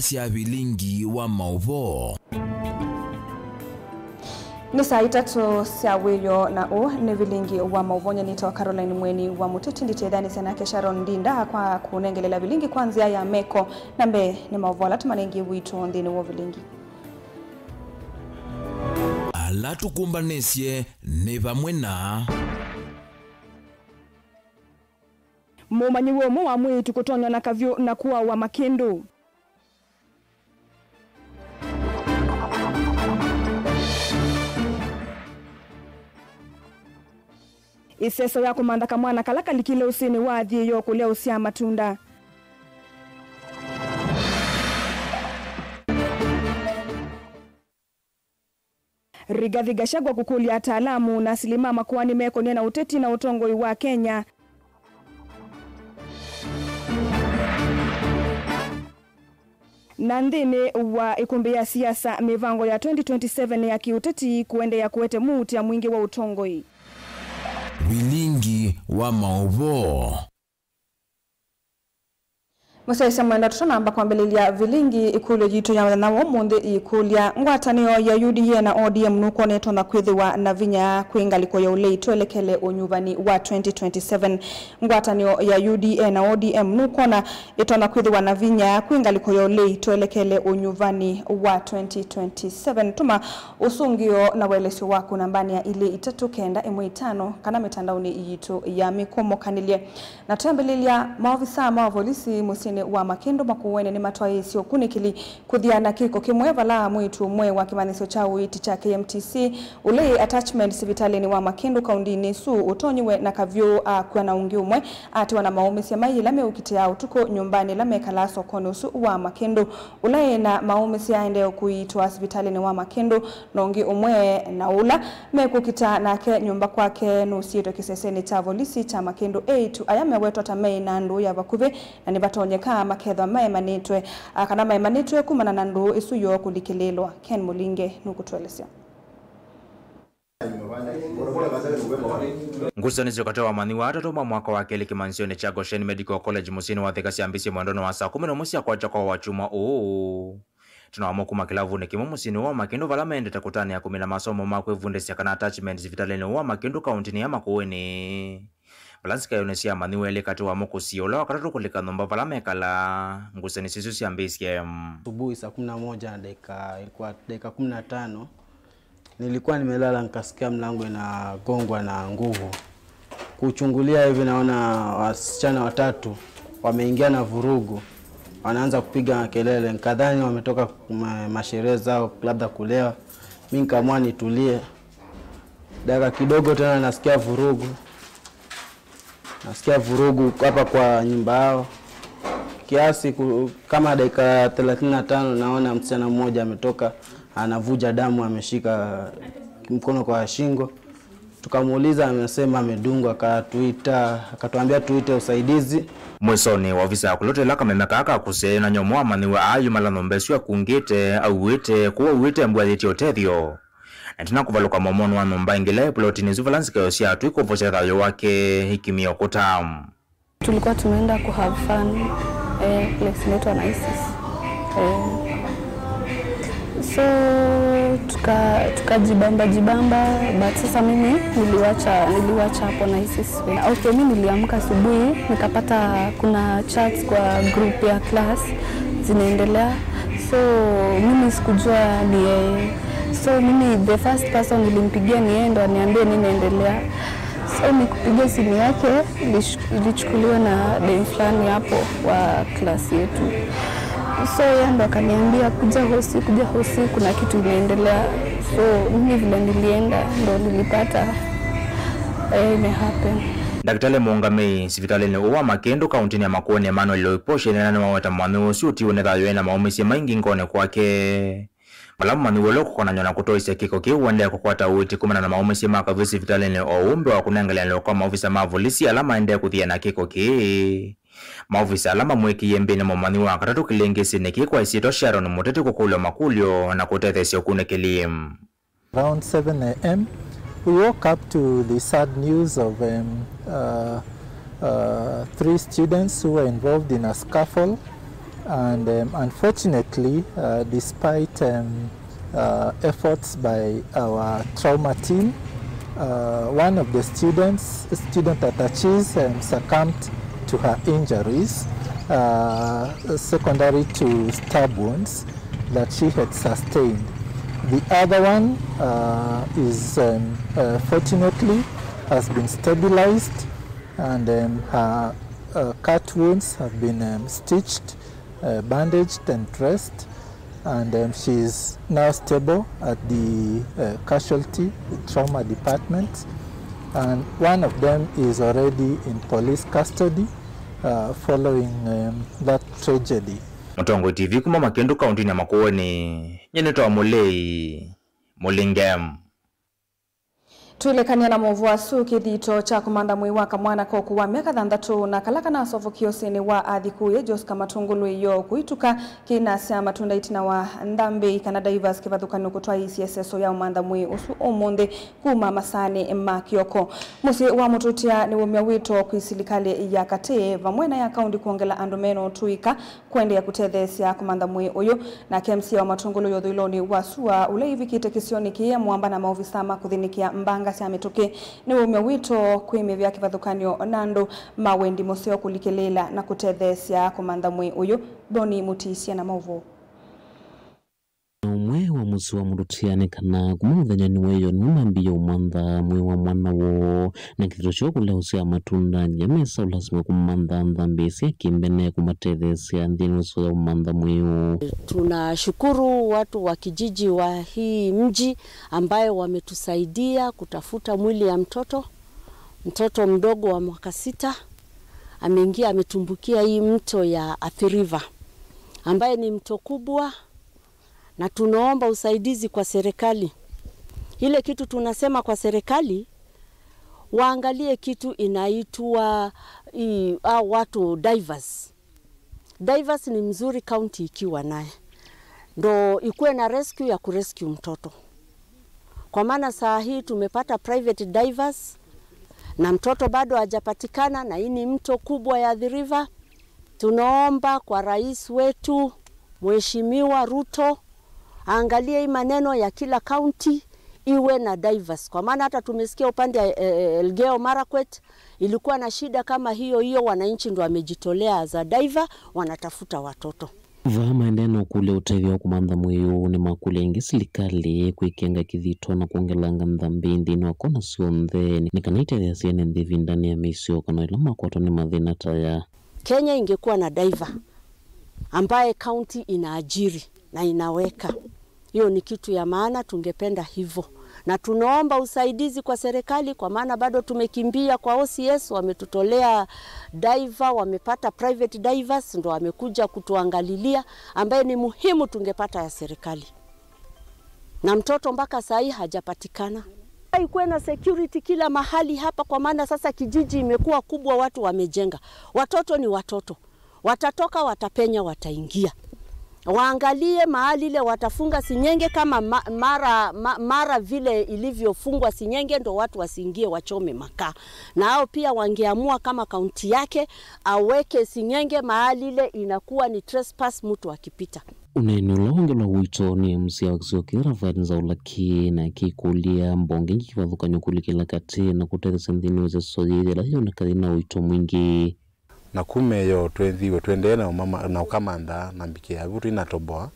cia vilingi wa mauvo. Ni saa 3 cia wiyo na ni vilingi wa mauvonya. Nito Caroline Mweni wa Mutiti nditethani senake Sharon Ndinda kwa kunengelela vilingi kwanzia ya meko nambe ni mauvola tumanengi witu ndini wa vilingi. Ala tukumbanesie ni vamwe na mumanyi womo wa mwitu kutonya na kavyo na kuwa wa Makendo. Iseso ya kumanda kamwana kalaka likile usini wadhi yo kulea usia matunda. Rigathi Gachagua kukulia ataalamu na silimama kuwani meko nena uteti na utongoi wa Kenya. Nandini wa ikumbi ya siasa mivango ya 2027 ya kiuteti kuende ya kuwete muti ya mwingi wa utongoi. vilingi wa mauvo. Musaisa mwenda tutonamba kwa mbelilia vilingi ikulu jito ya nawo munde ikulia ngwatanio ya UDA na ODM nuko neto na kwithiwa na vinya kwingaliko ya ulei tuelekele unyuvani wa 2027. Ngwatanio ya UDA na ODM nuko na ito na kwithiwa na vinya kwingaliko ya ulei tuelekele unyuvani wa 2027. Tuma usungio na welesio waku nambani ya ili 395 kana mitandaoni yitu ya mikomo kanilie. Na tuambelilia maofisa maovolisi musini wa Makendo makuwene ni matwaye sio kunikili kudhiana kiko kimweva la mwitu mwe wa kimanisio cha uiti cha KMTC ulei attachment sivitali ni wa Makendo kaundini su utonyiwe na kavyo kwa na ungi umwe ati wana maumisi ya mayi lame ukitea utuko nyumbani lame kalaso konusu wa Makendo ulei na maumisi ya endeo kuitwa sivitali ni wa Makendo na ungi umwe na ula meku kita na ke nyumba kwa ke nusieto kiseseni cha volisi cha Makendo 8 ayame wetu atamei na ndu ya bakuve na nibatonye kama kedha maemanitwe kana maemanitwe kumana na ndu isuyo kulikilelwa. Ken Mulinge nukutuelezea. Ngusani zikatoa maniwa atatoma mwaka wa kele kimansione cha Goshen Medical College musini wa thika siambisi mwandono wa saa 10 musi ya kwa chakwa wa chuma tunawamu kuma kilavu ni kimu musini wa Makendo valamende takutani ya kumina masomo makwe vunde siya kana attachments vitaleni wa Makendo kauntini ya Makueni. Balansika yonesia maniwele kati wa moko siyola wakatatu kulika nomba valamekala ngusani sisu siambisi Subuhi saa 11 dakika 15 nilikuwa nimelala nikasikia mlango inagongwa na nguvu. Kuchungulia hivi naona wasichana watatu wameingia na vurugu. Wanaanza kupiga kelele. Nikadhani wametoka masherehe zao labda kulewa. Mimi nikaamua nitulie. Dakika kidogo tena nasikia vurugu. Nasikia vurugu hapa kwa nyumba yao. Kiasi kama dakika 35 naona msichana mmoja ametoka anavuja damu, ameshika mkono kwa shingo. Tukamuuliza, amesema amedungwa, akatuambia tuite usaidizi. Mwesoni wa ofisa ya kulotela kamemeka aka kuse na nyomoa maniwa ayu malanombesu ya kungite au wite kuwa wite mbwaditi otethio. Natina kuvaluka momono wa nomba ingile plotini zuvalansika yosia tuiko vochethayo wake hikimio kutamu. Tulikuwa tumeenda ku have fun place inaitwa Isis. So tukajibamba but sasa mimi niliwacha hapo na Isis. Okay, mimi niliamka asubuhi nikapata kuna chats kwa group ya class zinaendelea. So mimi sikujua ni yeye. So mimi the first person nilimpigia ni yeye ndo aniambie nini inaendelea. So nikupigia simu yake ilichukuliwa na dem fulani hapo wa class yetu. So yeye ndo akaniambia kuja hosi kuna kitu inaendelea. So mimi vile nilienda ndo nilipata happen. Daktari Mongame sivitaleni uwa Makendo kauntini ya Makueni Emmanuel Loiposhe nena wawata mwanu suti unethayo na maumisi maingi ngone kwake. Malamu maniwelo kukona nyona kutoise kiko kiuwende kukwata uiti kumana na maumisi maka visi vitaleni o umbe wa kunengelea loko maofisa mavolisi alama ende kuthia na kiko ki. Maofisa alama mweki yembe na momaniwa katatu kilengesi neki kwa isito Sharon Muteti kukulio makulio na kutethesio kune kilim. Around 7 a.m. we woke up to the sad news of 3 students who were involved in a scuffle And unfortunately, despite efforts by our trauma team, one of the students, student Atachis, succumbed to her injuries secondary to stab wounds that she had sustained. The other one is fortunately has been stabilized, and her cut wounds have been stitched, bandaged and dressed, and she is now stable at the casualty trauma department, and one of them is already in police custody following that tragedy. Mutongo TV kuma Makendo County na Makueni nyenetwa mulei mulingem Tuilekania na movu wa suki thito cha kumanda mwi waka mwana koku wa miaka 6 na kalaka na sofu kiosini wa adhikuye Josca Matungulu iyo kuituka kina sia matunda itina wa ndambe kana divers kivathukani kutwa ICSSO ya umanda mwi usu omonde kuma masani makioko. Musi wa mututia ni umia wito kuisilikali ya kate vamwena ya kaundi kuongela andomeno tuika kuende ya kutethesia kumanda mwi uyo na KMC wa Matungulu yo dhuiloni wasua ule hivi kite kisioni kia muamba na maofisama kuthinikia mbanga si ametoke ni umewito kwime vya kivathukanio nando mawendi moseo kulikelela na kutethesia komanda mwe uyu Boni Mutisia na mauvo umwe wa musi wa murutiane kana kumuthenya ni weyo numambia umanda mwe wa mwana wo na kithiro cho kuleusia matunda nyamesa ulasima kumanda ndambesi kimbene kumatethesia ndino so umanda mwe. Tunashukuru watu wa kijiji wa hii mji ambayo wametusaidia kutafuta mwili ya mtoto mdogo wa mwaka 6 ameingia ametumbukia hii mto ya Athi River ambaye ni mto kubwa, na tunaomba usaidizi kwa serikali. Ile kitu tunasema kwa serikali waangalie kitu inaitwa watu divers. Divers ni mzuri county ikiwa naye. Ndo ikuwe na rescue ya kurescue mtoto. Kwa maana saa hii tumepata private divers na mtoto bado hajapatikana, na hii ni mto kubwa ya Athi River. Tunaomba kwa rais wetu Mheshimiwa Ruto angalie hii maneno ya kila county iwe na divers. Kwa maana hata tumesikia upande Elgeyo Marakwet ilikuwa na shida kama hiyo, wananchi ndio wamejitolea za diver wanatafuta watoto. Vama endeno kule utevyo kumanda mweyo ni makule ingi silikali kuikenga kithito na kuongelanga ndhambi ndino wakona sionthe ni kanaite ya siene ndivi ndani ya misio kana ilama kwa toni madhina taya. Kenya ingekuwa na diver ambaye county inaajiri na inaweka. Hiyo ni kitu ya maana, tungependa hivyo. Na tunaomba usaidizi kwa serikali kwa maana bado tumekimbia kwa OCS, wametutolea diver, wamepata private divers, ndo wamekuja kutuangalilia, ambaye ni muhimu tungepata ya serikali. Na mtoto mpaka saa hii hajapatikana. Ikuwe na security kila mahali hapa kwa maana sasa kijiji imekuwa kubwa, watu wamejenga. Watoto ni watoto. Watatoka, watapenya, wataingia. Waangalie mahali ile watafunga sinyenge kama mara vile ilivyofungwa sinyenge, ndo watu wasiingie wachome makaa. Na hao pia wangeamua kama kaunti yake aweke sinyenge mahali ile inakuwa ni trespass mtu akipita. Uneno lahongela wito ni msia wakisiokira vaidinza ulaki na kikulia mbonge kivathuka nyukulikila kati na kutethesa ndini weze soyiri lahio na kadina wito mwingi. Na kumeyo twethiwe twendee na mama na ukamanda na mbike avutu inatoboa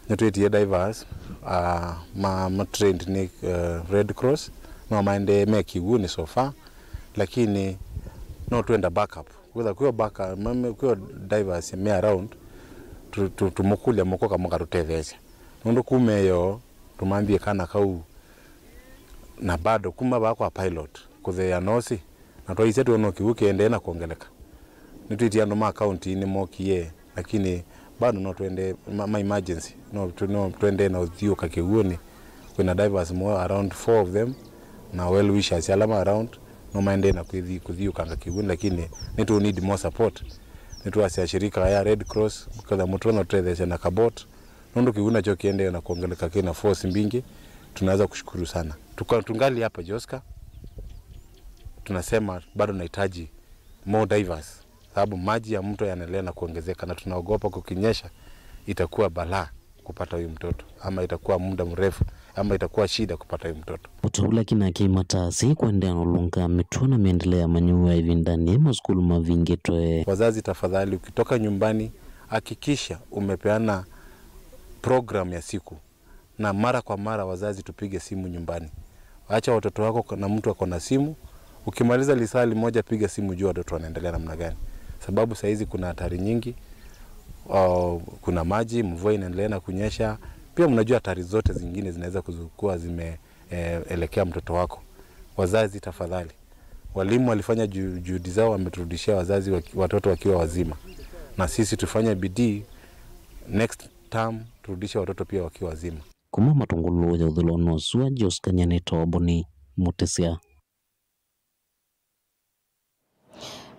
nitwetie divers ma trained ni Red Cross no maende mekigu ni sofa, lakini no twenda backup whether kwa backup mame kwa divers me around tumukulia mokoka moka tutethesha ndo kumeyo tumambie kana kau na bado kuma bakwa pilot kuthea nosi na twaise tuono kiuke na kuongeleka nitwitia ndo ma county ni mokie, lakini bado no twende ma emergency no twende na uthio kakiguoni kuna divers more around 4 of them na well wishers alama around no maende na kuthio kanga kiguoni, lakini nitu need more support. Nitu asia shirika ya Red Cross kwa mutono trade na kabot ndo kiguna cho kiende na kuongeleka kina force mbingi. Tunaweza kushukuru sana tungali hapa Josca, tunasema bado nahitaji more divers sababu maji ya mto yanaendelea na kuongezeka na tunaogopa kukinyesha itakuwa balaa kupata huyu mtoto, ama itakuwa muda mrefu, ama itakuwa shida kupata huyu mtoto. Utawala kina kimatasi kuendea nolunga mituna miendelea manyuwa hivi ndani maskulu mavingetwe. Wazazi tafadhali, ukitoka nyumbani hakikisha umepeana program ya siku, na mara kwa mara wazazi tupige simu nyumbani. Acha watoto wako na mtu ako na simu, ukimaliza lisali moja piga simu jua watoto wanaendelea namna gani, sababu saa hizi kuna hatari nyingi. Kuna maji, mvua inaendelea na kunyesha, pia mnajua hatari zote zingine zinaweza kuwa zimeelekea mtoto wako. Wazazi tafadhali, walimu walifanya juhudi zao, wameturudishia wazazi watoto wakiwa wazima, na sisi tufanye bidii next term turudishe watoto pia wakiwa wazima. Kuma matungulu ya udhulono suwa Joskanyane Toboni Mutesia.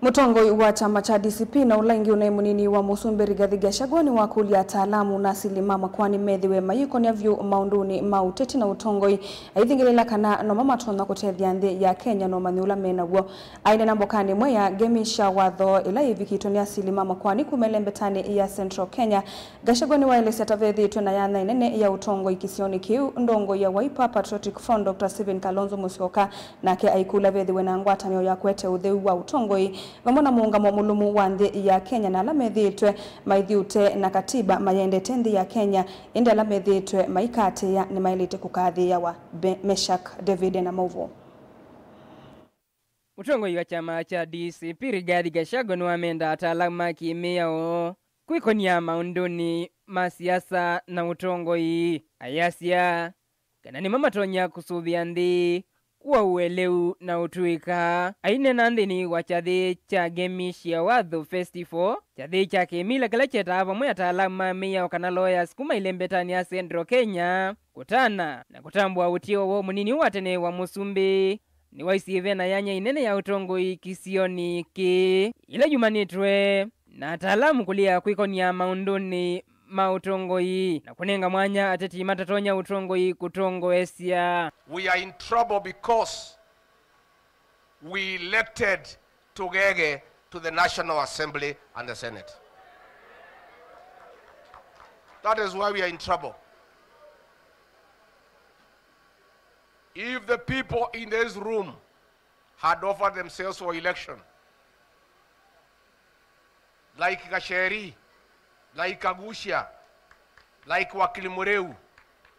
Mutongoi wa chama cha DCP na ulangi unaimunini wa Musumbi Rigathi Gachagua ni wakulia taalamu na silimama kwani methiwe mayiko ni avyu maunduni mauteti na utongoi aithingirila kana no mamatona kutethia nthi ya Kenya no maniula menaguo aine nambokani mweya gemisha watho ila ivikitwo ni asilimama kwani kumelembetani ya Central Kenya. Gachagua ni waelesya tavethitwe na yana inene ya utongoi kisioni kiu ndongo ya Wiper Patriotic Front Dr. Stephen Kalonzo Musyoka nake aikula vethiwe na ngwatanio ya kwete utheu wa utongoi vamona muungamo mulumu wa nthi ya Kenya na alamethitwe maithiute na katiba mayendete nthi ya Kenya indi alamethitwe maikate ya ni mailite kukathia wa Meshak David na Movo. Mutongoi wa chama cha DCP Rigathi Gachagua ni wamenda ataalamu kimeo kwikonia maunduni masiasa na utongoi ayasia kana ni mamatonya kusuvia nthi kuwa ueleu na utuika aine na nthini wa chathi cha Gemishia Watho Festival chathi cha kimila kala cheta pamwe ataalamu mia kana lawyers kuma ilembetani ya Central Kenya kutana na kutambua utio wa munini watene wa Musumbi ni waisive na yanya inene ya utongoi kisioni ki ila jumanitwe na ataalamu kulia kwikonia maunduni mautongoi na kunenga mwanya ateti matatonya utongoi kutongoesya. We are in trouble because we elected Tugege to the National Assembly and the Senate. That is why we are in trouble. If the people in this room had offered themselves for election, like Gacheri, like Kagushia, like Wakilimureu,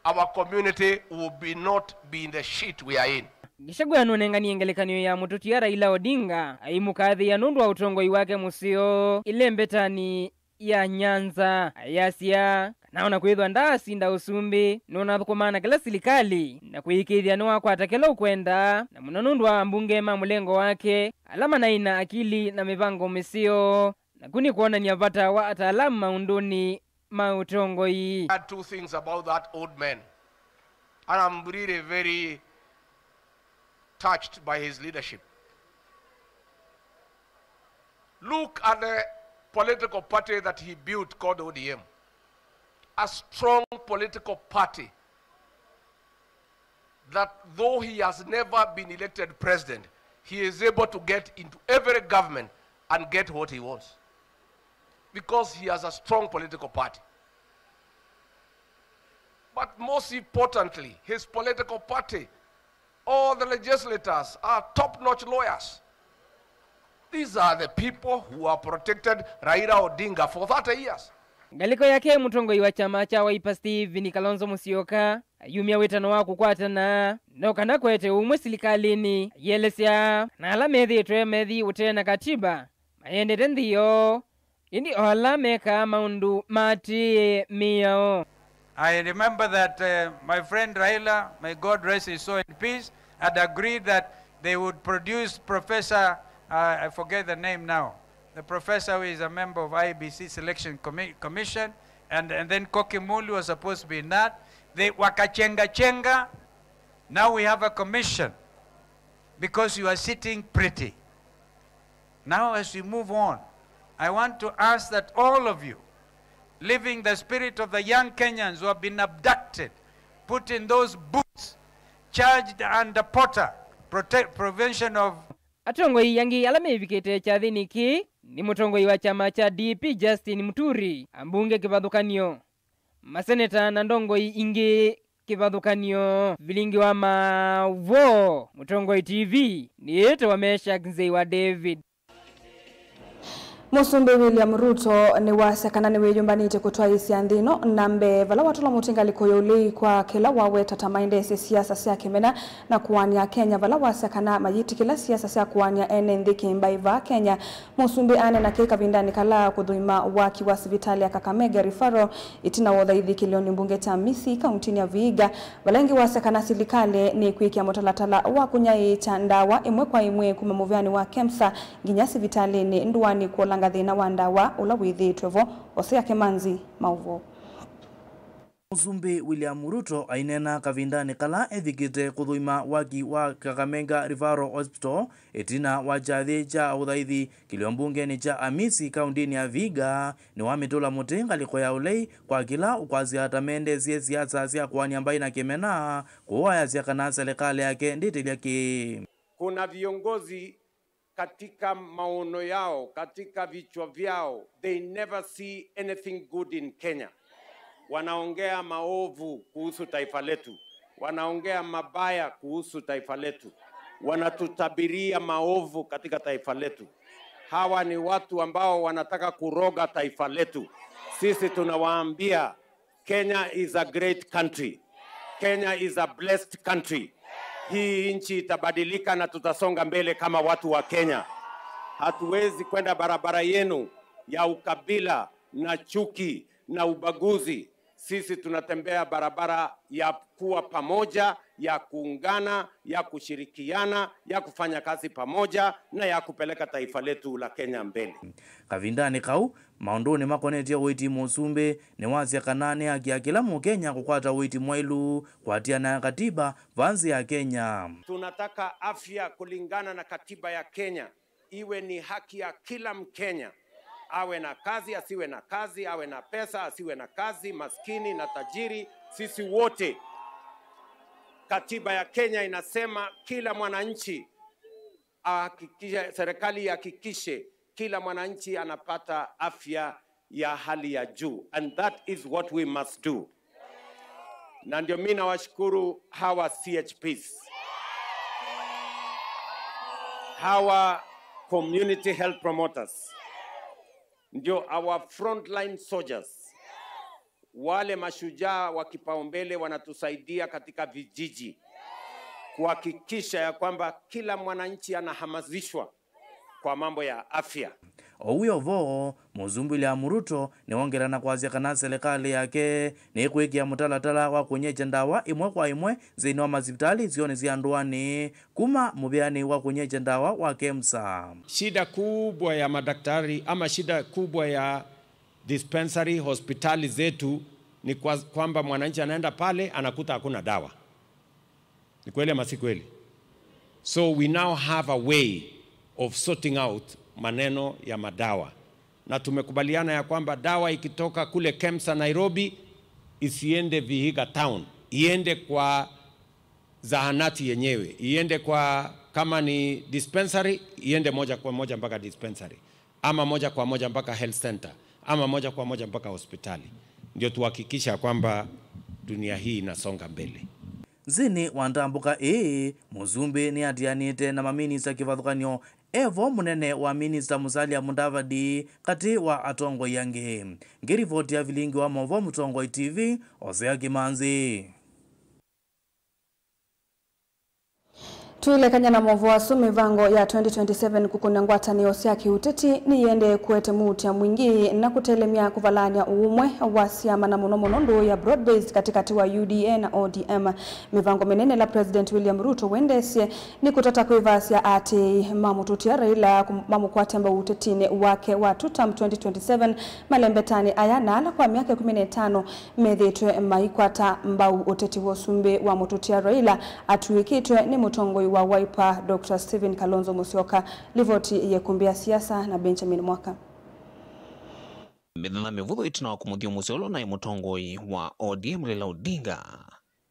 our community would not be in the shit we are in. Gachagua anonengani engelekanio ya mututu ya Raila Odinga aimukathi ya nundu wa utongoi wake musio ilembetani ya Nyanza ayasia naona kwithwa ndasi nda usumbi nona thukumana kila silikali na kuikithia no kwa atakelo kwenda na munonundu wa mbunge mamulengo wake alama na ina akili na mipango misio na kuni kuona ni avata wa ataalamu maunduni mautongoi. Two things about that old man, and I'm really very touched by his leadership. Look at the political party that he built called ODM. A strong political party that though he has never been elected president, he is able to get into every government and get what he wants. Because he has a strong political party. But most importantly, his political party, all the legislators are top-notch lawyers. These are the people who have protected Raila Odinga for 30 years. Galiko yake mutongoi wa chama cha Wiper Stephen Kalonzo Musyoka ayumia wetano wa kukwatana no kana kwete umwe silikalini yelesya na alamethi twemethi utena katiba mayendete nthio indi ola meka maundu mati miao. I remember that my friend Raila, may God rest his soul in peace, had agreed that they would produce Professor, I forget the name now, the professor who is a member of IBC Selection Commission, and then Koki Mulu was supposed to be in that. They wakachenga. Now we have a commission because you are sitting pretty. Now as we move on, I want to ask that all of you, living the spirit of the young Kenyans who have been abducted, put in those boots, charged under Potter, prevention of atongoi yangi alame vikete chathini ki ni mutongoi wa chama cha DP Justin Muturi ambunge kivathukanio maseneta na ndongoi ingi kivathukanio vilingi wa Mauvo Mutongoi TV ni eto wa Meshak Nzei wa David. Musumbi William Ruto ni wasekana ni weyumbanite kutwa isiandino nambe vala watula mutingaliko yuli kwa kila wawe tatamainde siasa sia kimena na kuwania Kenya vala wasekana majiti kila siasa sia kuwania NNDK mbaiva Kenya. Musumbi ane na kika vindani kala kudhuima waki wa sivitali ya Kakamega Rifaro itina wodhaithi kilioni mbunge Tamisi kauntini ya Vihiga valengi wasekana silikale ni kuikia motalatala wa kunyai chandawa imwe kwa imwe kumamuviani wa Kemsa nginya sivitali ni nduani kuola ngathina wandawa ula withitwevo Osea Kemanzi Mauvo. Musumbi William Ruto ainena kavindani kala ethikite kuthuima waki wa Kakamega Referral Hospital etina wajathi cha uthaithi kiliombunge ni cha Amisi kauntini ya Vihiga ni wamitula mutinga liko ya ulei kwa kila ukwazi atamende siasa sia kuwania mbaina kimena kuwaya sia kana serikali yake nditilia ki. Kuna viongozi katika maono yao, katika vichwa vyao, they never see anything good in Kenya. Wanaongea maovu kuhusu taifa letu, wanaongea mabaya kuhusu taifa letu, wanatutabiria maovu katika taifa letu. Hawa ni watu ambao wanataka kuroga taifa letu. Sisi tunawaambia Kenya is a great country. Kenya is a blessed country. Hii nchi itabadilika na tutasonga mbele kama watu wa Kenya. Hatuwezi kwenda barabara yenu ya ukabila na chuki na ubaguzi. Sisi tunatembea barabara ya kuwa pamoja, ya kuungana, ya kushirikiana, ya kufanya kazi pamoja na ya kupeleka taifa letu la Kenya mbele. Kavindani kau maondoni makonetia witi Musumbi ni wazi ya kanane akia kila Mkenya kukwata witi mwailu kwatia na katiba vanzi ya Kenya. Tunataka afya kulingana na katiba ya Kenya iwe ni haki ya kila Mkenya. Awe na kazi, asiwe na kazi, awe na pesa, asiwe na kazi, maskini na tajiri, sisi wote. Katiba ya Kenya inasema kila mwananchi ahakikishe, serikali ihakikishe kila mwananchi anapata afya ya hali ya juu, and that is what we must do. Na ndio mimi nawashukuru hawa CHPs, hawa community health promoters, ndio our frontline soldiers, wale mashujaa wa kipaumbele wanatusaidia katika vijiji kuhakikisha ya kwamba kila mwananchi anahamasishwa kwa mambo ya afya. Ouyo vo Musumbi William Ruto ni wongera na kwazia kana serikali yake ni kuikia mutalatala wa kunyeja ndawa imwe kwa imwe zini wa mazivitali zione zianduani kuma mubiani wa kunyeja ndawa wa Kemsa. Shida kubwa ya madaktari ama shida kubwa ya dispensary hospitali zetu ni kwamba mwananchi anaenda pale anakuta hakuna dawa. Ni kweli ama si kweli? So we now have a way of sorting out maneno ya madawa. Na tumekubaliana ya kwamba dawa ikitoka kule Kemsa Nairobi isiende Vihiga town, iende kwa zahanati yenyewe, iende kwa kama ni dispensary, iende moja kwa moja mpaka dispensary, ama moja kwa moja mpaka health center, ama moja kwa moja mpaka hospitali. Ndio tuhakikisha kwamba dunia hii inasonga mbele. Zini wandambuka Musumbi ni atianite na maminista kivathukanio evo munene wa minista Musalia Mudavadi kati wa atongo yange. Ngirivoti ya vilingi wa Mauvo Mutongoi TV Osea Kemanzi. Tuile kanyana Mauvo asu mivango ya 2027 kukuna ngwatanio sia kiuteti ni yende kuete muti ya mwingi na kutelemia kuvalania uumwe wa siama na munomonondo ya broad-based katikati wa UDA na ODM. Mivango menene la President William Ruto wendesie ni kutata kuivasia ati mamututia Raila mamu kwa temba utetine wake wa tutam 2027 malembetani ayana ala kwa miaka 15 medhetwe maikwata mbau uteti wosumbe wa mututia Raila atuikitwe ni Mutongoi wa Wiper Dr. Stephen Kalonzo Musyoka. Livoti yekumbia siasa na Benjamin Mwaka. Mithana mivutho itina wa kumuthio Musyoka na Mutongoi wa ODM Raila Odinga.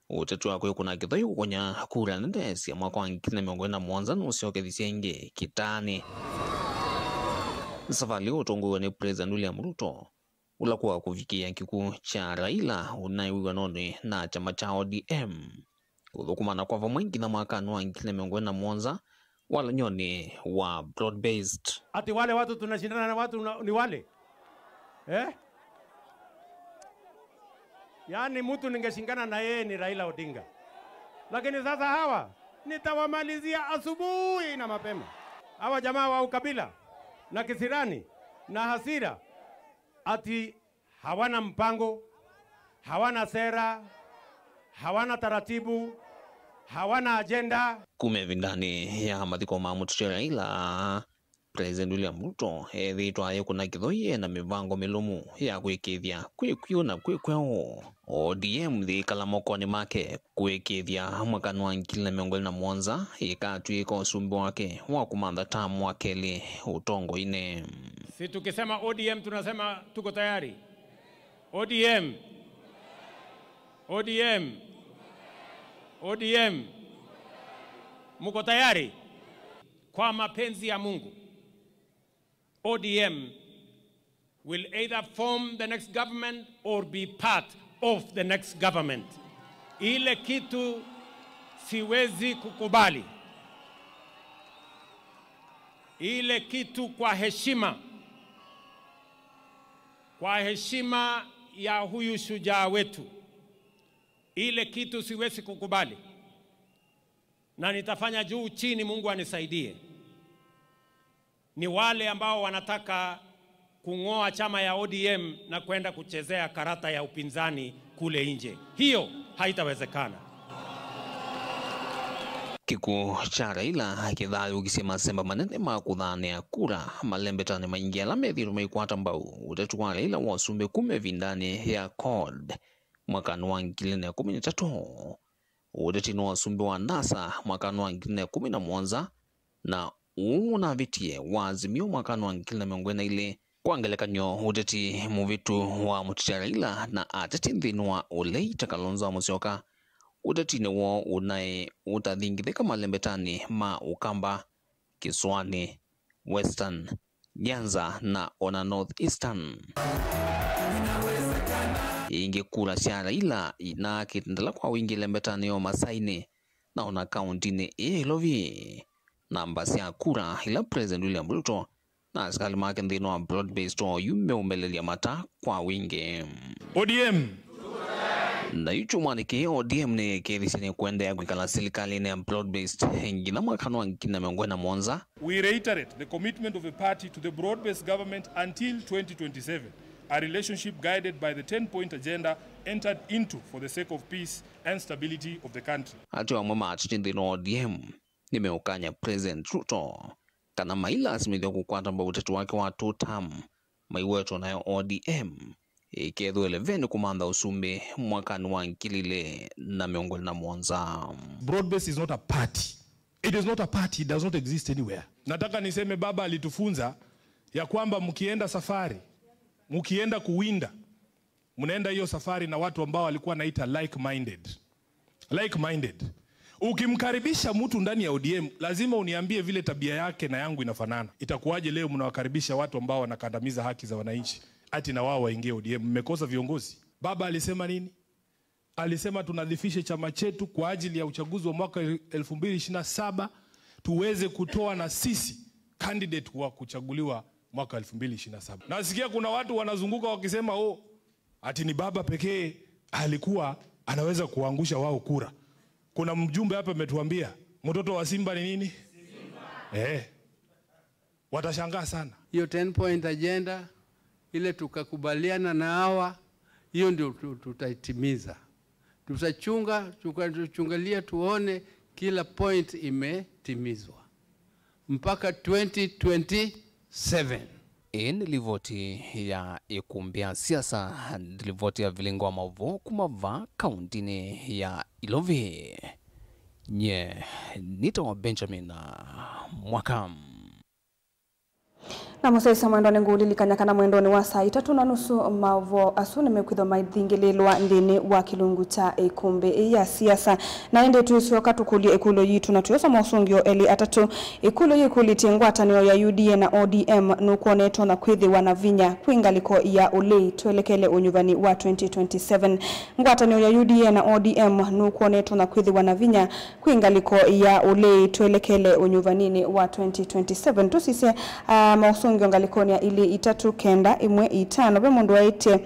Utetu wako kuna kithayu kukonya kura ndesia mwaka wa 2017 Musyoka thisia ingi kitani. Safari utongowe ni President William Ruto ulakuwa kufikia kikuu cha Raila unaiwiwa noni na chama cha ODM uthukumana kwa mwingi na mwakani wa 2007 wala nyoni wa broad based. Ati wale watu tunashindana na watu ni wale yaani mtu ningeshingana na yeye ni Raila Odinga, lakini sasa hawa nitawamalizia asubuhi na mapema. Hawa jamaa wa ukabila na kisirani na hasira, ati hawana mpango, hawana sera, hawana taratibu, hawana agenda. Kumevindani ya mathiko ma mututia Raila, President William Ruto ethitwa kuna kithoie na mivango milumu ya gwikithia kwikwiu na kwikweo ODM thikala mokoni make gwikithia mwakani wa 2007 ikatwika usumbi wake wa kumantha tamu wa keli utongo-ini. Si tukisema ODM tunasema tuko tayari. ODM muko tayari? Kwa mapenzi ya Mungu, ODM will either form the next government or be part of the next government. Ile kitu siwezi kukubali. Ile kitu kwa heshima ya huyu shujaa wetu, ile kitu siwezi kukubali, na nitafanya juu chini Mungu anisaidie. Ni wale ambao wanataka kung'oa chama ya ODM na kwenda kuchezea karata ya upinzani kule nje. Hiyo haitawezekana. Kikuu cha Raila kithayo gisema semba manene ma kuthania kura malembetani maingi ala methiru maikwata mbau utatu wa Raila wa usumbe kumevindani ya CORD mwakani wa 2013 utetino wa usumbe wa NASA mwakani wa 2017 na unavitie wa Azimio mwakani wa 2022 kwangelekanyo uteti muvitu wa mututia Raila na ateti nthini wa Oleita Kalonzo Musyoka utetine wo unae utathingithika malembetani ma Ukamba, Kiswani, Western, Nyanza na ona North Eastern. Ingi kura cia Raila na kitendela kwa wingi lembetani yo Masaini na ona kaunti ni Ilovi. Namba cia kura ila President William Ruto na askali make nthini wa broad based o yume umelelia mata kwa wingi. ODM na yuchu mwaniki ODM ni kirisini kwende ya kwikala serikali na broad based ngina mwakani wa 2007. We reiterate the commitment of the party to the broad-based government until 2027, a relationship guided by the 10-point agenda entered into for the sake of peace and stability of the country. Atu wa mwema atuchindi no ODM nimeukanya President Ruto kana maila asimithio kukwata mba utatu wake wa 2 term maiwetu na ODM ikethu 11 kumantha usumbi mwakani wa 2017. Broad-based is not a party. It is not a party. It does not exist anywhere. Nataka niseme baba alitufunza ya kwamba mkienda safari, mkienda kuwinda, mnaenda hiyo safari na watu ambao walikuwa naita like-minded. Like-minded. Ukimkaribisha mtu ndani ya ODM, lazima uniambie vile tabia yake na yangu inafanana. Itakuwaje leo mnawakaribisha watu ambao wanakandamiza haki za wananchi ati na wao waingie ODM? Mmekosa viongozi. Baba alisema nini? Alisema tunadhifishe chama chetu kwa ajili ya uchaguzi wa mwaka 2027 tuweze kutoa na sisi candidate wa kuchaguliwa mwaka 2027. Nasikia kuna watu wanazunguka wakisema ati ni baba pekee alikuwa anaweza kuangusha wao kura. Kuna mjumbe hapa ametuambia mtoto wa Simba ni nini? Simba. Watashangaa sana. Hiyo 10-point agenda ile tukakubaliana na hawa, hiyo ndio tutaitimiza. Tutachungalia tuone kila point imetimizwa mpaka 2027. Nilivoti ya ikumbia siasa nilivoti ya vilingo wa mavo kumava kauntini ya Ilovi. Nye nita wa Benjamin Mwakam. Na musaisa mwendone nguli likanyakana mwendone wa saa 3:30 mavo asune mekwitho maithingililwa ndini wa kilungu cha ikumbi ya siasa na ende tuisioka tukulia ikulo yitu na tuyosa mausungio eli atatu ikulo yikuli tingwatanio ya UDA na ODM nukuoneto na kwithi wanavinya kwingaliko ya ulei tuelekele unyuvani wa 2027 ngwatanio ya UDA na ODM nukuoneto na kwithi wanavinya kwingaliko ya ulei tuelekele unyuvanini wa 2027 tusise mausungio ngalikonia ili itatu kenda imwe itano be mundu waite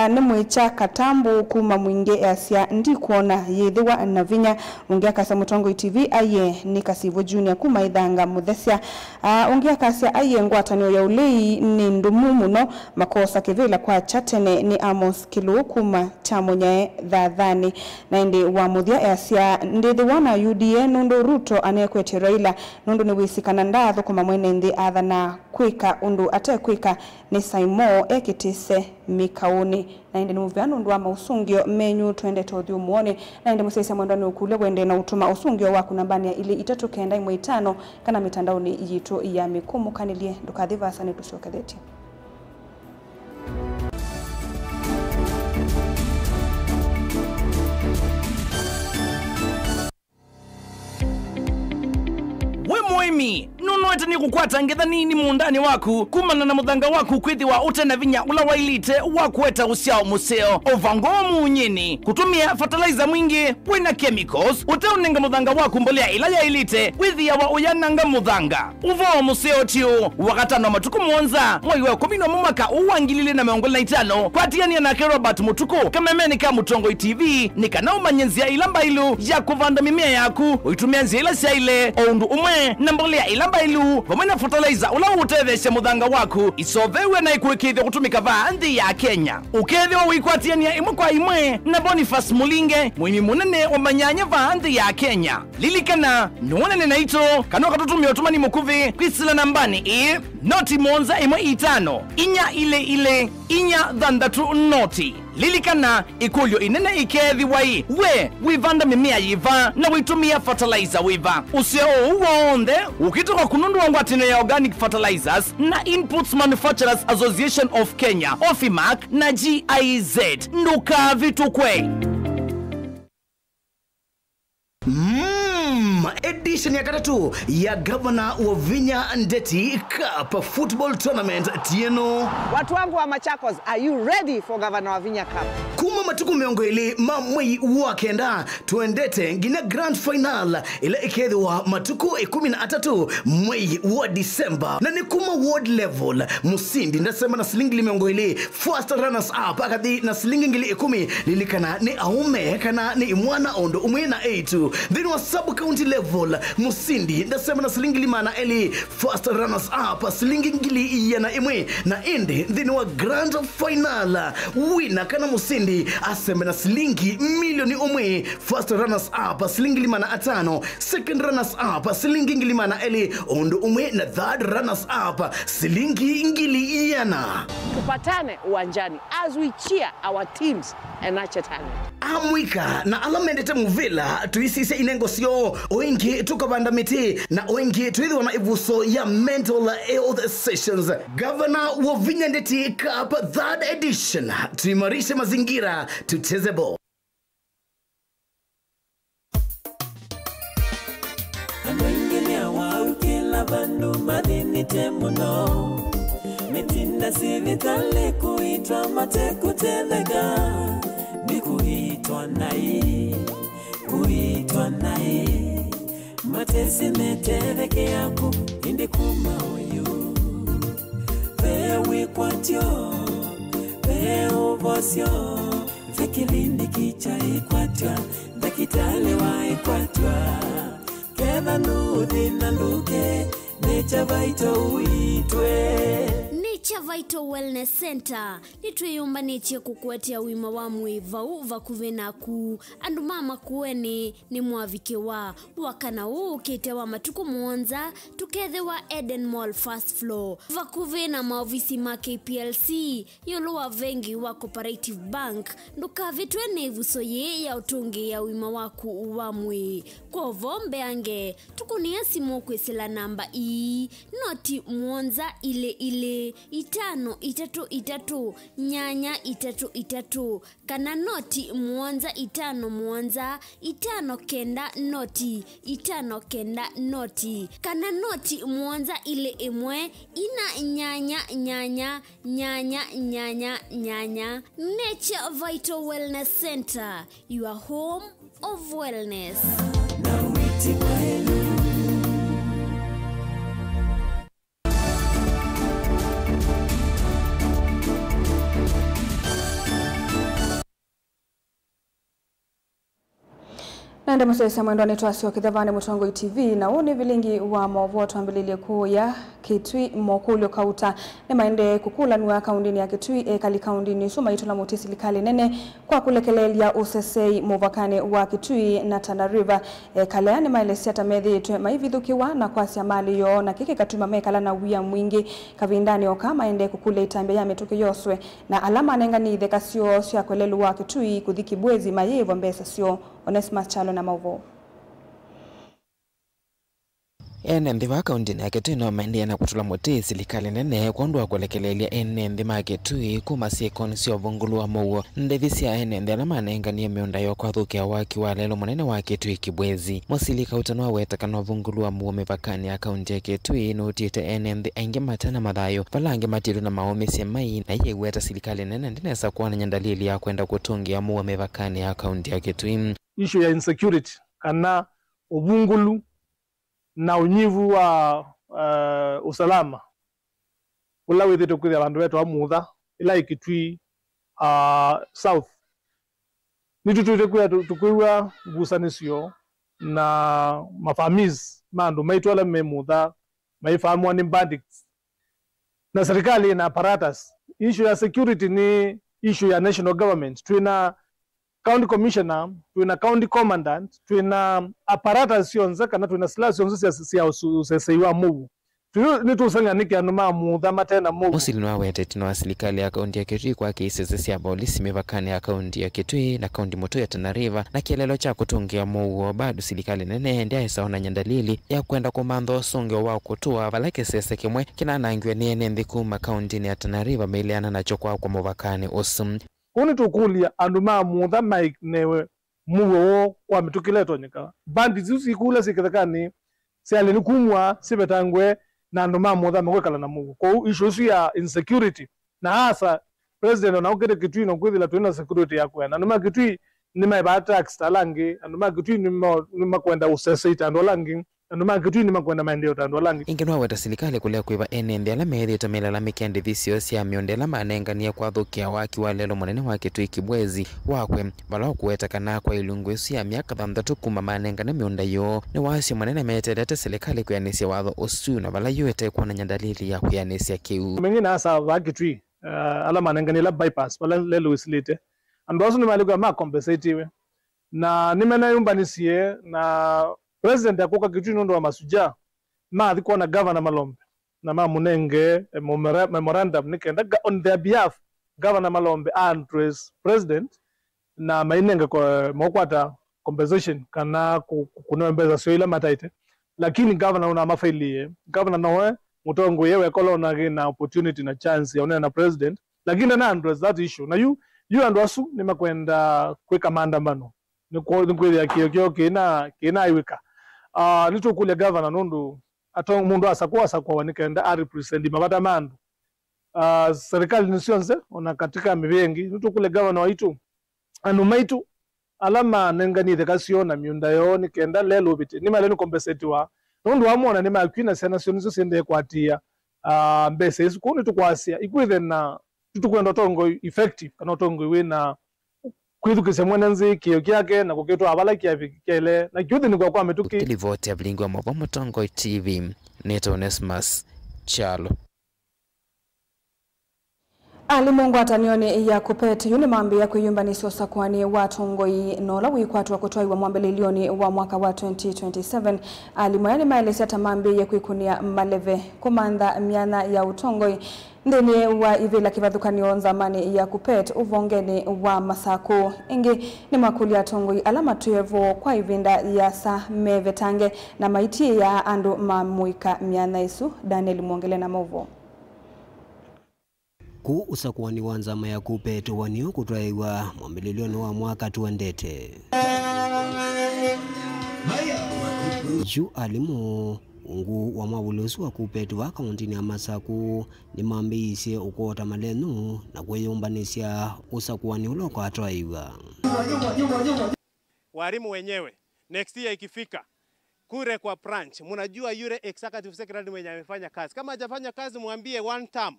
nemwecha katambu kuma mwinge asya ndi kuona yethiwa navinya ungia kasa mutongo TV aye nikasivo junior kuma idhanga muthesya ungia kasa aye ngwatanio ya ulei ni ndumu muno makosa kivila kwa chatene ni Amos Kilu kuma chamonyae dhathani na ndi wa muthia asya ndithi wana UDA nundu Ruto anekwete Raila nundu ni wisikana ndatho kuma mwene ndi athana kwika undu atekwika ni Saimo ekitise mikaoni na ende nuviano ndwa mausungio menyu twende todhio muone na ende musesa mwendani ukule wende na utuma usungio waku nambani ya ili itatu kenda imwe itano kana mitandaoni yitu ya mikumu kanilie ndukadhiva asane tusiokadheti. Moimi nuno etani kukwata ngedha nini muundani waku kumana na mudhanga waku kwithi wa utena vinya ula wailite wakueta usiao museo ovangomu unyini kutumia fertilizer mwingi wina chemicals uteunenga mudhanga waku mbolea ila ya ilite kwithi ya wa uyananga mudhanga uvao museo tiu wakatano matuku mwonza mwai wa 10 mwaka uwangilile na 25 kwa tiani ya nake Robert Mutuku kamemeni ka Mutongo TV nikanao manyenzia ilamba ilu ya kuvanda mimea yaku uitumia nzila sia ile oundu umwe na mbolea ilamba ilu vamwena fertilizer ula utetheshe mudhanga waku isovewe na ikuikithio kutumika vaanthi ya Kenya ukethio wikwatiania imwe kwa imwe na Boniface Mulinge mwimi munene wa manyanya vaanthi ya Kenya lilikana nuonene na ito kanoka tutumia utumani mukuvi kwisila nambani noti monza imwe itano inya ile inya dhandatu noti lilikana ikulyo inene ikethi wai we wivanda mimea yiva na witumia fertilizer wiva usio uwonde ukitoka kunundu wangu atine ya organic fertilizers na Inputs Manufacturers Association of Kenya OFIMAC na GIZ nduka vitu kwe edition ya katatu ya Governor wa Vinya Ndeti Cup Football Tournament tieno. Watu wangu wa Machakos, are you ready for Governor wa Vinya Cup? Kuma matuku miongo ili mamwei wakenda tuendete ngine grand final ila ikedhi wa matuku 13 mwei wa Disemba na ni kuma world level musindi ndasema na silingi miongo ili first runners up akadi na silingi ngili 10 lilikana ni aume kana ni imwana ondo umwena 8 then wa sub county level musindi ndasema na silingi limana eli first runners up silingi ngili yana imwe na ende then wa grand final winner kana musindi asema na silingi milioni umwe first runners up silingi limana 5 second runners up silingi ngilimana eli ondo umwe na third runners up silingi ngili yana. Tupatane uwanjani as we cheer our teams and nurture talent. Amwika na alamendete muvila tuisise inengo sio oingi tukabanda miti na oingi tuithi wana ivuso ya mental health sessions. Governor wa Vinya Ndeti Cup 3rd edition tuimarishe mazingira tucheze ball. Anoingilia wa ukila bandu madini temuno mitinda sivitale kuitwa mate kutelega ni kuitwa nai matesi meteleke yako indi kuma uyu vewe kwatyo veovosyo vekilindi kicha ikwatwa dakitale wa ikwatwa keva nudi na nduke necha vaito uitwe Nature Vital Wellness Center nitwiyumbanĩtie kũkwetia wima wa mwĩ vau vakuve naku andu mama kuene ni mwavike wa wakana ukite wa matuku muonza tukethe wa Eden Mall first floor vakuve na maofisi ma KPLC yolo wa vengi wa Cooperative Bank ndukavitwe nevuso ye ya utungi ya wima waku wa mwĩ kwa vombe ange tukunia simu kwesela namba noti muonza ile 533 nyanya 33 kana noti muonza 5 muonza 5 kenda noti 5 kenda noti kana noti muonza ile emwe ina nyanya Nature Vital Wellness Center, your home of wellness. Nanda musesa mwendo anetwasio kithevane Mutongo TV na une vilingi wa movoto ambililie kuu ya Kitui mokulio kauta ne maende kukula nuwa kaundini ya Kitui kali kaundini suma itola motisi likali nene kwa kulekelelia usesei movakane wa Kitui na Tana River kaleani maelesi ata medhi tuwe maivithukiwa na kwa siamali yo na kike katuma mekala na wia mwingi kavindani oka maende kukule itambe ya metuke yoswe na alama anengani dhekasio siya kwelelu wa Kitui kudhiki bwezi mayevo mbesa sio Onesmus Chalo na Mauvo. Nthi wa kaunti ya Kitui no maendia na kutula moti silikali nene kwandwa kulekelelea nthi ma Kitui kuma siekoni sio vungulua mouo ndethi cia nthi ala manenganie miunda yo kwathukia waki wa lelo munene wa Kitui kibwezi musilika utanwa wetakana vungulua mouo mipakani ya kaunti ya Kitui no utiite nthi aingi matana mathayo valange matiru na maomesie mai na iye weta silikali nene ndinesa kuona nyandalili ya kwenda kutungia mouo mipakani ya kaunti ya Kitui. Issue ya insecurity kana ubungulu na unyivu wa usalama ula withite kuthia bandu wetu amutha ila Kitui south nitutuite kuya tukuwa gusanisio na mafamiz mandu maitu ala memutha maifahamwa ni bandits na serikali na apparatus. Issue ya security ni issue ya national government. Tuina county commissioner, tuina county commandant, tuina apparatus yonza kana tuina silas yonza siya useseiwa mugu. Nitusanga niki anuma mutha matena mugu. Musili nwa weteti na serikali ya kaunti ya Kitui kwa kesi cia polisi mivakani ya kaunti ya Kitui na kaunti moto ya Tana River na kielelo cha kutungia mouo bado serikali nene ndia saona nyandalili ya kwenda kumantho songeo wa kutua valake sese kimwe kinanangiwe ni nthi kuma kaunti ya Tana River meleana nacho kwa muvakani usum. Kuni tukulia anduma mutha Mike newe muwo kwa mitukileto nyika bandi zusi kula sikethekani siale ni kumwa sibetangwe na anduma mutha mekwekala na muwo kwa issue ya insecurity na hasa president na ukete Kitui no kwithila tuina security yakwe na anduma Kitui ni maiba tax talangi anduma Kitui ni makwenda usese itandolangi anduma Kitui ni makwenda maendeleo tandolangi ingenwa weta serikali kulia kuiva nthi ala methi tamela mikendi visio cia miondela manengania kwathukia waki wa lelo munene wa Kitui kibwezi wakwe vala kuweta kana kwa ilungu cia miaka 3 kuma manengana miunda yo ni wasio munene meterete serikali kuyanisya watho usu na vala yuete kwa nyandalili ya kuyanisya kiu mengine hasa wa Kitui ala manengania la bypass vala lelo islite andosu ni maliko ma compensate na nimena yumbanisie na president yakuka Kitui nondo wa masuja maathi kuona governor Malombe na munenge memorandum nikenda on their behalf governor Malombe address president na mainenge kwa mokwata compensation kana kunoembeza sio ila mataite lakini governor una mafailie governor nawe Mutongo yewe kolona na opportunity na chance ya una na president lakini na address that issue na you and wasu ni makwenda kweka maandamano ni kweli ya kio kina iweka nitukulia governor nundu ato mundu asakwa wanikenda represent mabata mandu serikali nisionze ona katika mivengi nitukulia governor waitu anu maitu alama nengani thekasio na miunda yo nikenda lelo biti ni maleni compensate wa nundu amona ni makwina sana sionizo sende kwatia mbese isikuni tukwasia ikwithe na tutukwenda tongo effective kana tongo wina kwithukise mwenenzi kio kiake na kukitwa abala kiavikele na kiuthi ni kwa metuki livote ablingwa mwa Mutongo TV Neto Onesmus Chalo. Alimungu atanioni ya kupeti yuni mambi ya kuyumbaniswa sakwani watongoi nola wikwatu wa kutoi wa mwambelilioni wa mwaka wa 2027. Alimu maelesi ata mambi ya kuikunia maleve kumanda miana ya utongoi ndini wa ivila kivadhukanio nzamani ya kupet uvongeni wa masaku ingi ni makuli ya tongoi alama tuyevo kwa ivinda ya sa mevetange na maiti ya andu mamuika miana isu. Daniel Mwongele na Movo. Ku usakuwani wa nzama ya kupet wanio kutwaiwa mwambelilioni wa mwaka tuendete ju alimu ungu wa mawulusu wa kupet wa kauntini ya Masaku ni mambiisye ukota malenu na kweyumbanisya usakuwani uloko atwaiwa. Walimu wenyewe next year ikifika kure kwa branch, munajua yule executive secretary mwenye amefanya kazi, kama hajafanya kazi muambie one term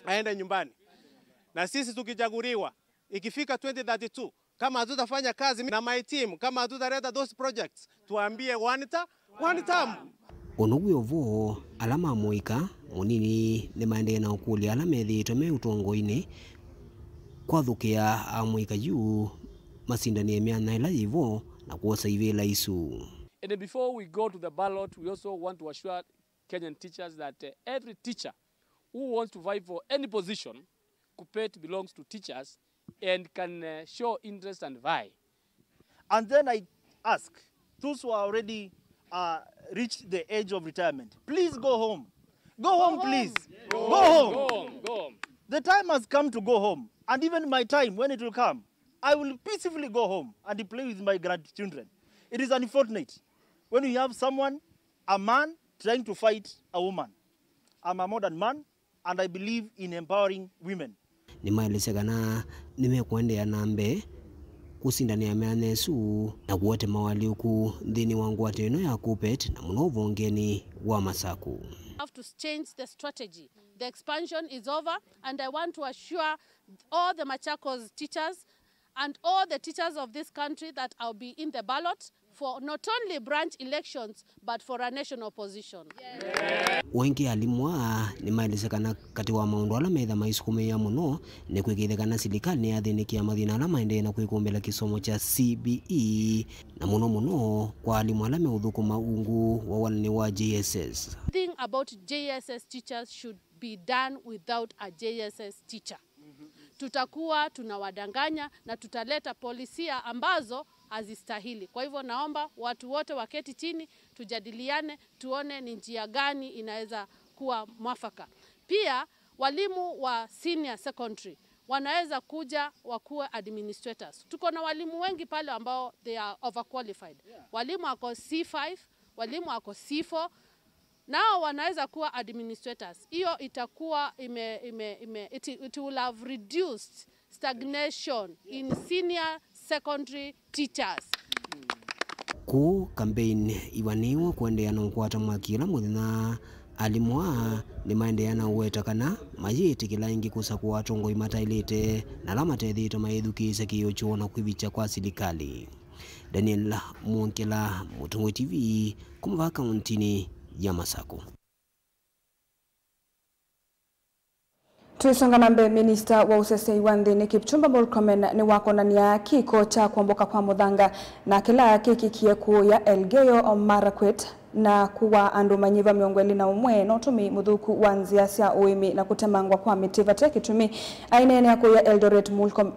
aende nyumbani. Na sisi tukichaguliwa ikifika 2032 kama hatutafanya kazi na my team, kama hatutaleta those projects, tuambie one term. Onugwe ovo alama moika munini ni maende na ukuli alamethi tome utongoini kwa thukia amoika juu masindani miana ila yivo na kuosa ivela isu. And before we go to the ballot, we also want to assure Kenyan teachers that every teacher who wants to vie for any position, KUPPET belongs to teachers and can show interest and vie. And then I ask those who are already reached the age of retirement, please go home. Go home, please. Go home. Go home. Go home. The time has come to go home. And even my time, when it will come, I will peacefully go home and play with my grandchildren. It is unfortunate when you have someone, a man, trying to fight a woman. I'm a modern man, and I believe in empowering women. Ni maelesegana nimekuende ya nambe kusindani ya meanesu na kuwate mawali uku ndini wangu ateno ya KUPPET na munovu ngeni wa Masaku. Have to change the strategy. The expansion is over, and I want to assure all the Machakos teachers and all the teachers of this country that I'll be in the ballot for not only branch elections but for a national position. Wengi alimwa ni maelesekana kati wa maundu ala metha maisukume ya muno ni kwikithekana serikali ni athinikia mathina ala maende na kwikumbela kisomo cha CBE na muno kwa alimu ala meuthukuma ungu wa walani wa JSS. The thing about JSS teachers should be done without a JSS teacher. Tutakuwa tunawadanganya na tutaleta polisia ambazo hazistahili. Kwa hivyo naomba watu wote waketi chini, tujadiliane, tuone ni njia gani inaweza kuwa mwafaka. Pia walimu wa senior secondary wanaweza kuja wakuwe administrators. Tuko na walimu wengi pale ambao they are overqualified. Walimu wako C5, walimu wako C4, nao wanaweza kuwa administrators. Hiyo itakuwa it will have reduced stagnation in senior secondary teachers. Ku campaign iwaniwa kuendeana nkwata mwakila muthina alimwa ni maendeana uwetakana mayitikila ingi kusa kwa atongo imatailite na lamatethi maithukise kiyocho na kwibicha kwa serikali. Daniel Mwongela, Mutungo TV, kumva kauntini ya Masaku. Tuisonga nambe Minister wa usesei wa nthini Kipchumba Murkomen ni wakonania kiko cha kuomboka kwa muthanga na kila kiki kieku ya Elgeyo Marakwet na kuwa andu manyiva miongweli na umwe na utumi muthuku wa nzia cia uimi na kutemangwa kwa mitiva tekitumi ainene ya kuya Eldoret.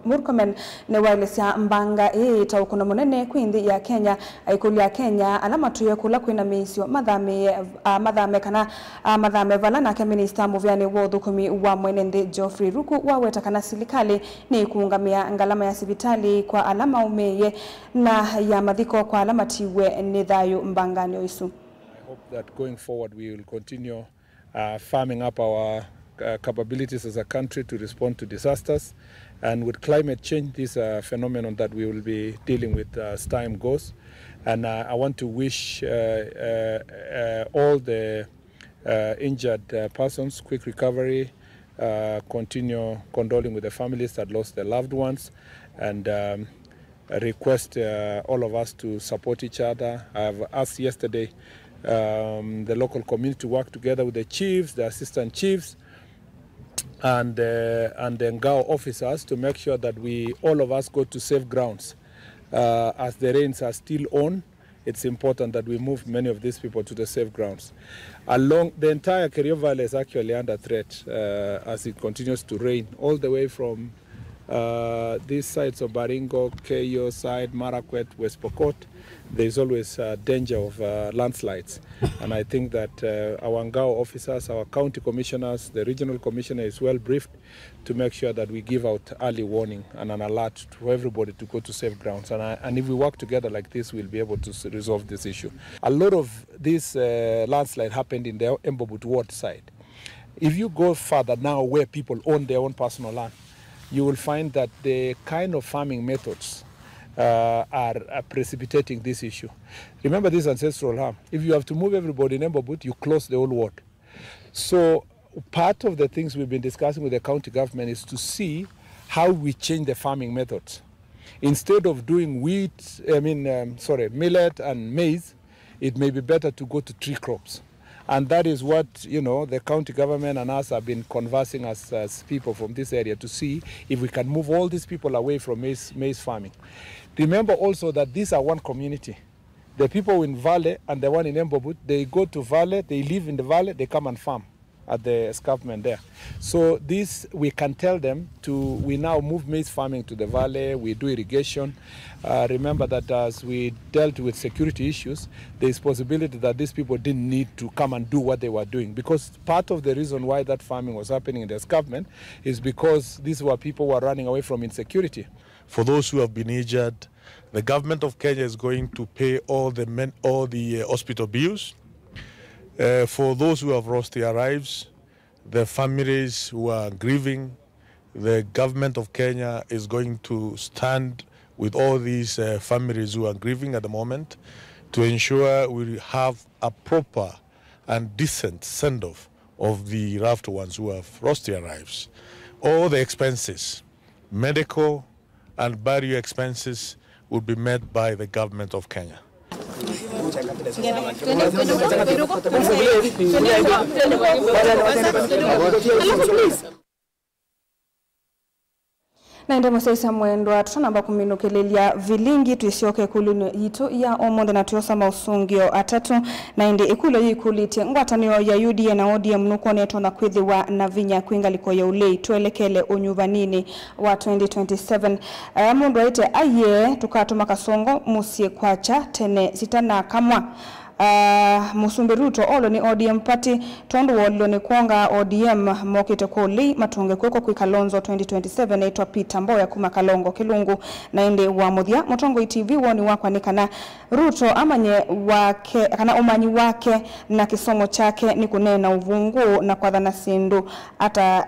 Murkomen ni wailesya mbanga itaukuna munene kwinthi ya Kenya aikuli ya Kenya alama tuye kula kwina misio mathame kana mathame vala na Minister muvyani wa uthukumi wa mwene nthi Geoffrey Ruku waweta kana serikali ni kuungamia ngalama ya sibitali kwa alama umeye na ya mathiko kwa alama tiwe ni thayu mbangani isu. I hope that going forward we will continue farming up our capabilities as a country to respond to disasters, and with climate change this is a phenomenon that we will be dealing with as time goes. And I want to wish all the injured persons quick recovery, continue condoling with the families that lost their loved ones, and request all of us to support each other. I have asked yesterday the local community to work together with the chiefs, the assistant chiefs, and the Ngao officers to make sure that all of us go to safe grounds. As the rains are still on, it's important that we move many of these people to the safe grounds. Along the entire Kerio Valley is actually under threat as it continues to rain, all the way from these sides of Baringo, Keio side, Marakwet, West Pokot. There is always danger of landslides. And I think that our Ngao officers, our county commissioners, the regional commissioner is well briefed to make sure that we give out early warning and an alert to everybody to go to safe grounds. And if we work together like this, we'll be able to resolve this issue. A lot of this landslide happened in the Embobut ward side. If you go further now where people own their own personal land, you will find that the kind of farming methods are precipitating this issue. Remember this ancestral harm. If you have to move everybody in Embobut, you close the whole ward. So part of the things we've been discussing with the county government is to see how we change the farming methods. Instead of doing millet and maize, it may be better to go to tree crops. And that is what, the county government and us have been conversing as people from this area to see if we can move all these people away from maize farming. Remember also that these are one community. The people in Valley and the one in Embobut, they go to Valley, they live in the Valley, they come and farm at the escarpment there. So this, we can tell them we now move maize farming to the Valley, we do irrigation. Remember that as we dealt with security issues, there is possibility that these people didn't need to come and do what they were doing, because part of the reason why that farming was happening in the escarpment is because these were people who were running away from insecurity. For those who have been injured, the government of Kenya is going to pay all the hospital bills. For those who have lost their lives, the families who are grieving, the government of Kenya is going to stand with all these families who are grieving at the moment to ensure we have a proper and decent send-off of the loved ones who have lost their lives. All the expenses, medical and burial expenses, will be met by the government of Kenya. Naende musaisa mwendwa tutanamba kuminukilelia vilingi tuisioke kulunu yitu ya omonde na tuyosa mausungio atatu naende ikulo yikulite ngwatanio ya UDA na ODM nuko neto na kwithiwa na vinya kwingaliko ya ulei tuelekele unyuvanini wa 2027. Mundu waite aye tukatuma kasongo musie kwacha tene sitana kamwa Musumbi Ruto olo ni ODM party tondu wolo ni kuonga ODM mokite kuli matunge kweko kwa Kalonzo 2027 naitwa Peter Mboya kuma Kalongo Kilungu naende wa muthia Mutongo TV woni wakwa ni kana Ruto amanye wake kana umanyi wake na kisomo chake ni kunena uvungu na kwa dhana sindu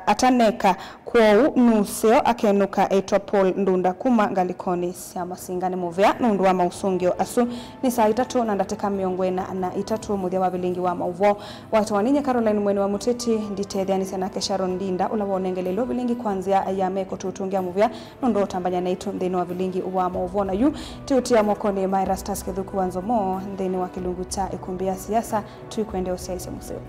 ataneka kwa nuseo akenuka eitwa Paul Ndunda kuma ngalikoni sia masingani muvea nundu wa mausungio asu ni saa 3 na ndateka miongwena na 3 muthia wa vilingi wa mauvo watu waninye Caroline Mweni wa Muteti nditethani sana ke Sharon Ndinda ula wonengelelo vilingi kwanzia ya meko tutungia muvia nundu tambanya na itu ndeni wa vilingi wa mauvo na yu tutia mokoni Maira Stars kethuku wanzo mo ndeni wa kilungu cha ikumbia siasa tuikwende usiaise museo.